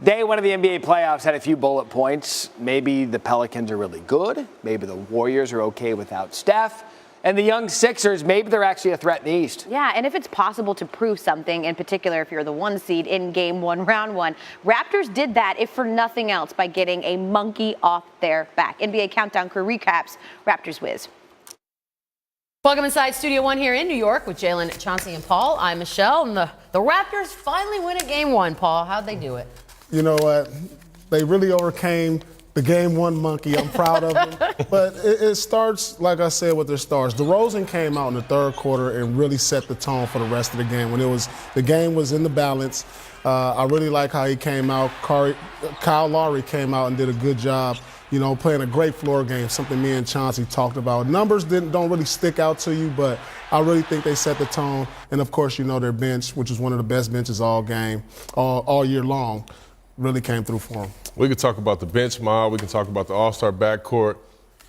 Day one of the NBA playoffs had a few bullet points. Maybe the Pelicans are really good. Maybe the Warriors are okay without Steph. And the young Sixers, maybe they're actually a threat in the East. Yeah, and if it's possible to prove something, in particular if you're the 1 seed in Game 1, Round 1, Raptors did that, if for nothing else, by getting a monkey off their back. NBA Countdown crew recaps Raptors Wiz. Welcome inside Studio One here in New York with Jalen, Chauncey, and Paul. I'm Michelle, and the Raptors finally win at Game 1, Paul. How'd they do it? You know what? They really overcame the Game 1 monkey. I'm proud of them. But it starts, like I said, with their stars. DeRozan came out in the third quarter and really set the tone for the rest of the game. When the game was in the balance, I really like how he came out. Kyle Lowry came out and did a good job, you know, playing a great floor game, something me and Chauncey talked about. Numbers don't really stick out to you, but I really think they set the tone. And, of course, you know, their bench, which is one of the best benches all year long, really came through for them. We could talk about the bench mob. We can talk about the all-star backcourt.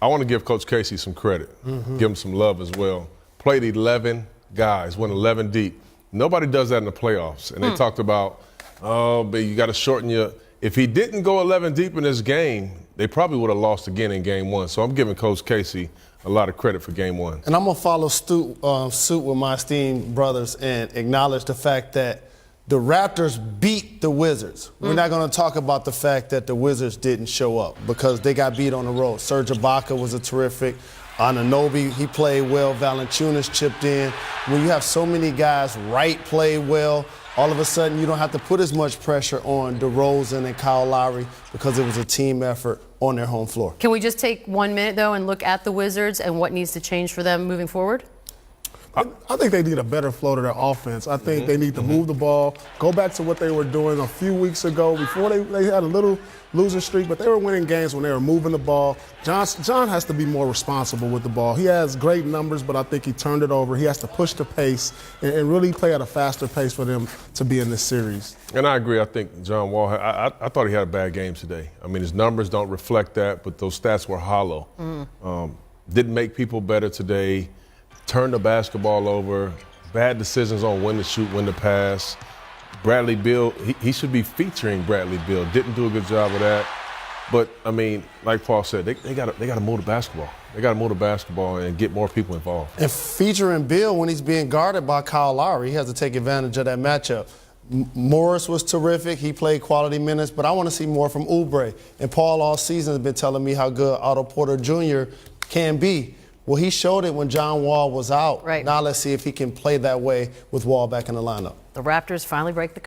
I want to give Coach Casey some credit, give him some love as well. Played 11 guys, went 11 deep. Nobody does that in the playoffs. And they talked about, but you got to shorten your – if he didn't go 11 deep in this game, they probably would have lost again in Game 1. So I'm giving Coach Casey a lot of credit for Game 1. And I'm going to follow suit with my esteemed brothers and acknowledge the fact that the Raptors beat the Wizards. We're not going to talk about the fact that the Wizards didn't show up because they got beat on the road. Serge Ibaka was a terrific. Anunoby, he played well. Valanciunas chipped in. When you have so many guys, Wright played well, all of a sudden you don't have to put as much pressure on DeRozan and Kyle Lowry because it was a team effort on their home floor. Can we just take 1 minute, though, and look at the Wizards and what needs to change for them moving forward? I think they need a better flow to their offense. I think they need to move the ball, go back to what they were doing a few weeks ago before they had a little losing streak, but they were winning games when they were moving the ball. John has to be more responsible with the ball. He has great numbers, but I think he turned it over. He has to push the pace and really play at a faster pace for them to be in this series. And I agree. I think John Wall, I thought he had a bad game today. I mean, his numbers don't reflect that, but those stats were hollow. Didn't make people better today. Turned the basketball over, bad decisions on when to shoot, when to pass. Bradley Beal, he should be featuring Bradley Beal. Didn't do a good job of that. But, I mean, like Paul said, they got to move the basketball. They got to move the basketball and get more people involved. And featuring Beal when he's being guarded by Kyle Lowry, he has to take advantage of that matchup. Morris was terrific. He played quality minutes, but I want to see more from Oubre. And Paul all season has been telling me how good Otto Porter Jr. can be. Well, he showed it when John Wall was out. Right. Now let's see if he can play that way with Wall back in the lineup. The Raptors finally break the